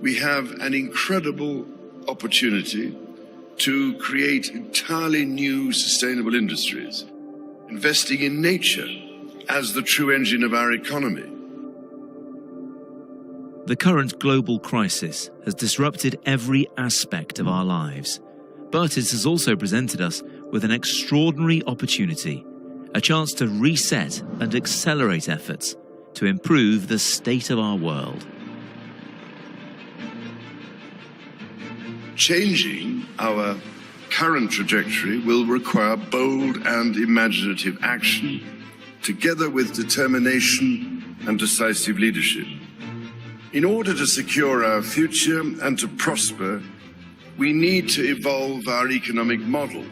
we have an incredible opportunity to create entirely new sustainable industries, investing in nature as the true engine of our economy. The current global crisis has disrupted every aspect of our lives, but it has also presented us with an extraordinary opportunity, a chance to reset and accelerate efforts to improve the state of our world. Changing our current trajectory will require bold and imaginative action, together with determination and decisive leadership. In order to secure our future and to prosper, we need to evolve our economic model,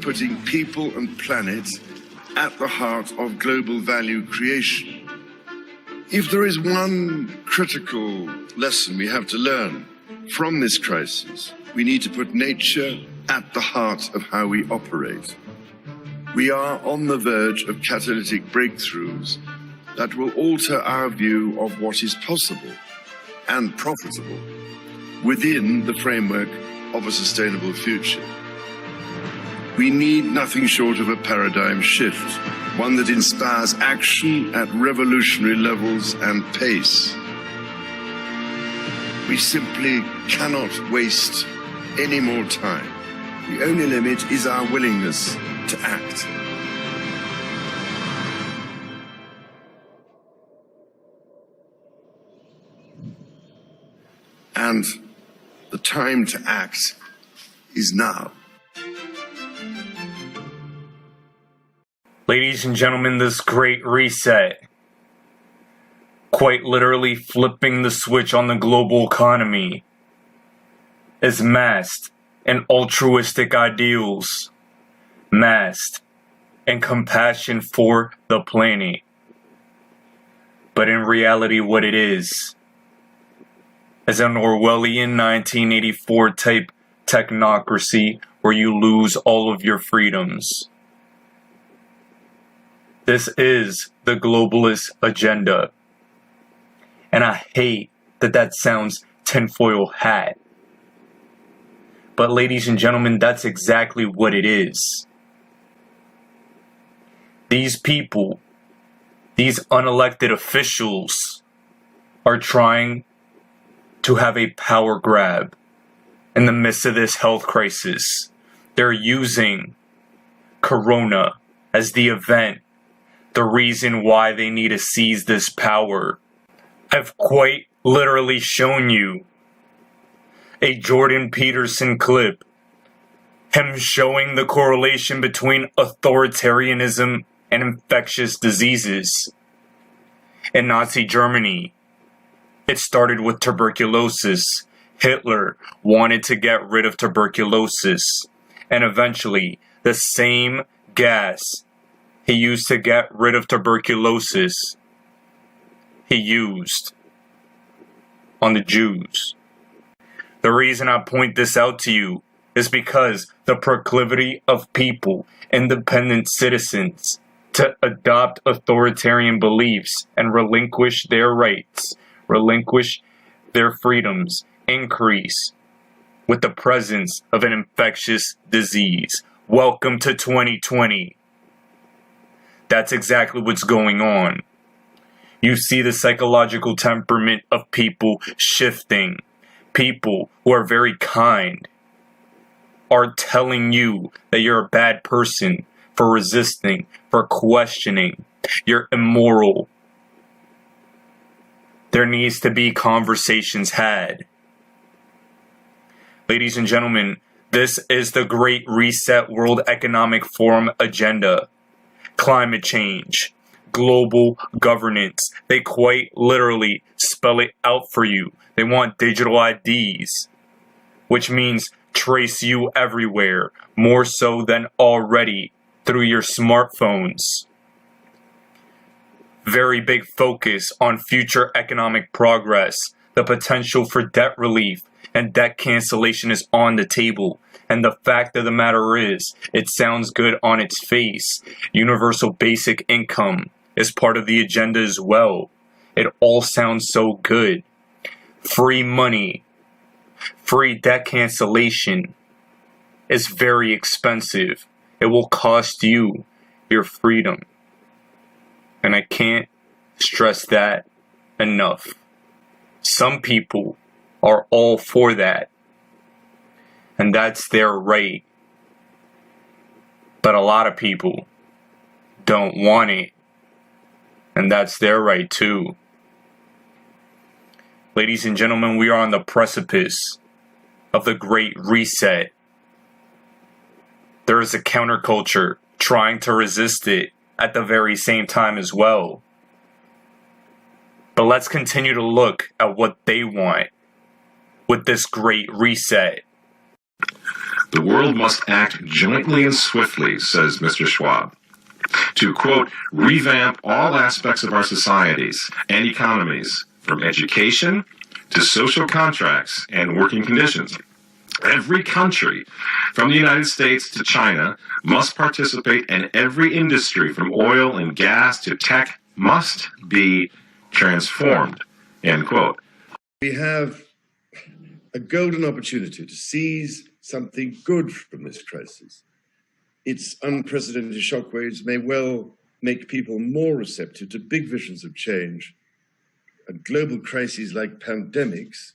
putting people and planet at the heart of global value creation. If there is one critical lesson we have to learn from this crisis, we need to put nature at the heart of how we operate. We are on the verge of catalytic breakthroughs that will alter our view of what is possible and profitable within the framework of a sustainable future. We need nothing short of a paradigm shift, one that inspires action at revolutionary levels and pace. We simply cannot waste any more time. The only limit is our willingness to act. And the time to act is now. Ladies and gentlemen, this great reset, quite literally flipping the switch on the global economy, is masked in altruistic ideals, masked in compassion for the planet. But in reality, what it is an Orwellian 1984 type technocracy where you lose all of your freedoms. This is the globalist agenda. And I hate that that sounds tinfoil hat. But ladies and gentlemen, that's exactly what it is. These people, these unelected officials, are trying to have a power grab in the midst of this health crisis. They're using Corona as the event, the reason why they need to seize this power. I've quite literally shown you a Jordan Peterson clip, him showing the correlation between authoritarianism and infectious diseases. In Nazi Germany, it started with tuberculosis. Hitler wanted to get rid of tuberculosis, and eventually the same gas he used to get rid of tuberculosis, he used on the Jews. The reason I point this out to you is because the proclivity of people, independent citizens, to adopt authoritarian beliefs and relinquish their rights, relinquish their freedoms, increase with the presence of an infectious disease. Welcome to 2020. That's exactly what's going on. You see the psychological temperament of people shifting. People who are very kind are telling you that you're a bad person for resisting, for questioning. You're immoral. There needs to be conversations had. Ladies and gentlemen, this is the Great Reset World Economic Forum agenda. Climate change, global governance. They quite literally spell it out for you. They want digital IDs, which means trace you everywhere, more so than already through your smartphones. Very big focus on future economic progress. The potential for debt relief and debt cancellation is on the table. And the fact of the matter is, it sounds good on its face. Universal basic income is part of the agenda as well. It all sounds so good. free money, free debt cancellation is very expensive. It will cost you your freedom. And I can't stress that enough. Some people are all for that. And that's their right. But a lot of people don't want it. And that's their right too. Ladies and gentlemen, we are on the precipice of the Great Reset. There is a counterculture trying to resist it at the very same time as well. But let's continue to look at what they want with this Great Reset. The world must act jointly and swiftly, says Mr. Schwab, to, quote, revamp all aspects of our societies and economies, from education to social contracts and working conditions. Every country, from the United States to China, must participate, and every industry, from oil and gas to tech, must be transformed, end quote. We have a golden opportunity to seize something good from this crisis. Its unprecedented shockwaves may well make people more receptive to big visions of change, and global crises like pandemics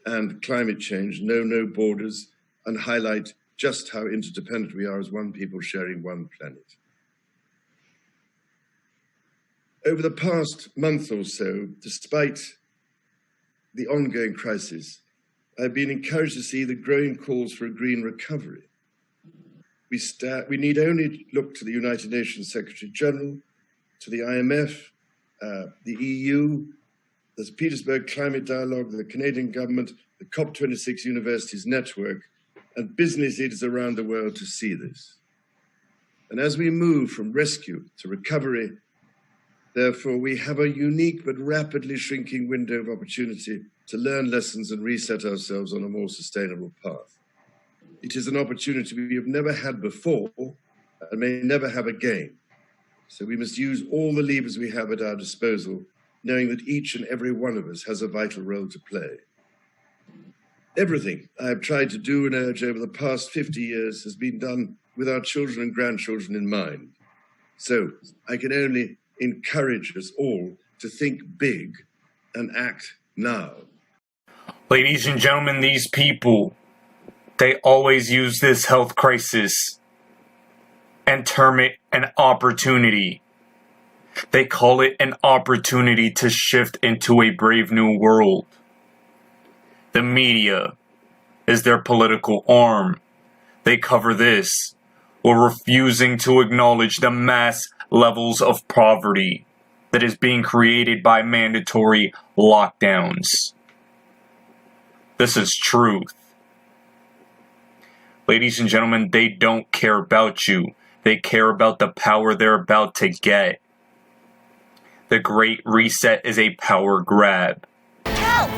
and climate change know no borders and highlight just how interdependent we are as one people sharing one planet. Over the past month or so, despite the ongoing crisis, I've been encouraged to see the growing calls for a green recovery. We need only look to the United Nations Secretary General, to the IMF, the EU, the Petersburg Climate Dialogue, the Canadian government, the COP26 Universities Network, and business leaders around the world to see this. And as we move from rescue to recovery, therefore, we have a unique but rapidly shrinking window of opportunity to learn lessons and reset ourselves on a more sustainable path. It is an opportunity we have never had before and may never have again. So we must use all the levers we have at our disposal, knowing that each and every one of us has a vital role to play. Everything I have tried to do and urge over the past 50 years has been done with our children and grandchildren in mind. So I can only encourage us all to think big and act now. Ladies and gentlemen, these people, they always use this health crisis and term it an opportunity. They call it an opportunity to shift into a brave new world. The media is their political arm. They cover this while refusing to acknowledge the mass levels of poverty that is being created by mandatory lockdowns. This is truth. Ladies and gentlemen, they don't care about you. They care about the power they're about to get. The Great Reset is a power grab. Help!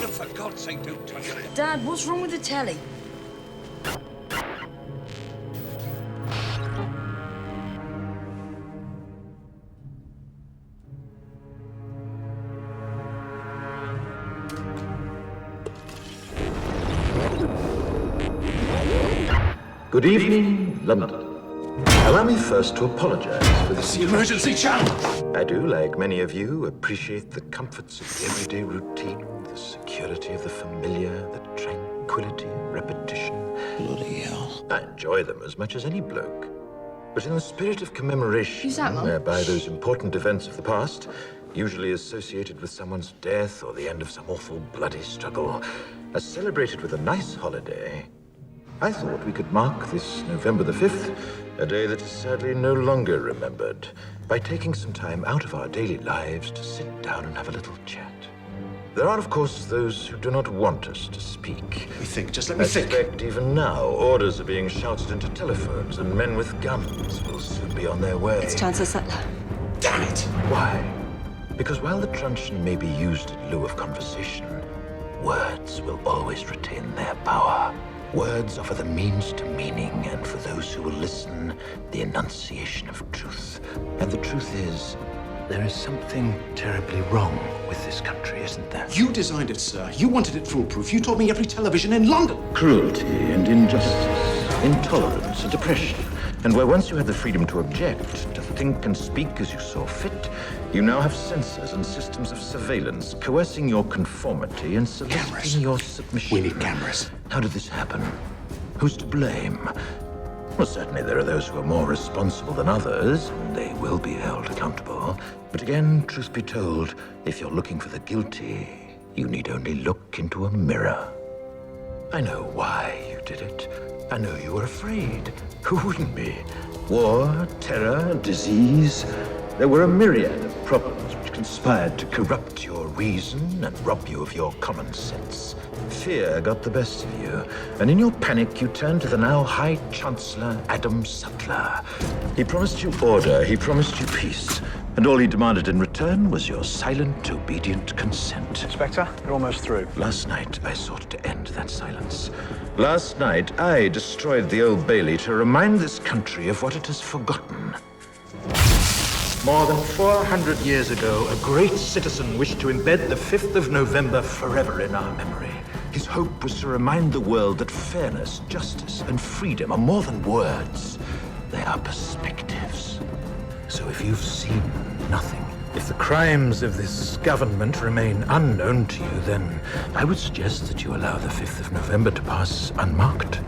For God's sake, don't touch it. Dad, what's wrong with the telly? Good evening, London. Allow me first to apologize for this. The emergency channel! I do, like many of you, appreciate the comforts of the everyday routine, the security of the familiar, the tranquility of repetition. Bloody hell. I enjoy them as much as any bloke. But in the spirit of commemoration, Who's that, Mum? whereby those important events of the past, usually associated with someone's death or the end of some awful bloody struggle, are celebrated with a nice holiday, I thought we could mark this November the 5th, a day that is sadly no longer remembered, by taking some time out of our daily lives to sit down and have a little chat. There are, of course, those who do not want us to speak. Let me I think. suspect even now orders are being shouted into telephones and men with guns will soon be on their way. It's Chancellor Sutler. Damn it! Why? Because while the truncheon may be used in lieu of conversation, words will always retain their power. Words offer the means to meaning, and for those who will listen, the enunciation of truth. And the truth is, there is something terribly wrong with this country, isn't there? You designed it, sir. You wanted it foolproof. You told me every television in London. Cruelty and injustice, intolerance and oppression. And where once you had the freedom to object, to think and speak as you saw fit, you now have censors and systems of surveillance coercing your conformity and soliciting your submission. We need cameras. How did this happen? Who's to blame? Well, certainly there are those who are more responsible than others, and they will be held accountable. But again, truth be told, if you're looking for the guilty, you need only look into a mirror. I know why you did it. I know you were afraid. Who wouldn't be? War, terror, disease. There were a myriad of problems which conspired to corrupt your reason and rob you of your common sense. Fear got the best of you, and in your panic you turned to the now High Chancellor Adam Sutler. He promised you order, he promised you peace, and all he demanded in return was your silent, obedient consent. Inspector, you're almost through. Last night, I sought to end that silence. Last night, I destroyed the Old Bailey to remind this country of what it has forgotten. More than 400 years ago, a great citizen wished to embed the 5th of November forever in our memory. His hope was to remind the world that fairness, justice, and freedom are more than words. They are perspectives. So if you've seen nothing, if the crimes of this government remain unknown to you, then I would suggest that you allow the 5th of November to pass unmarked.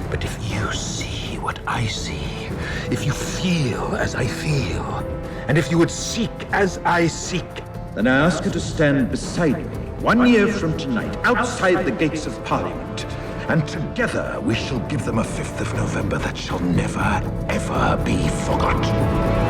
But if you see what I see, if you feel as I feel, and if you would seek as I seek, then I ask you to stand beside me 1 year from tonight, outside the gates of Parliament, and together we shall give them a 5th of November that shall never, ever be forgotten.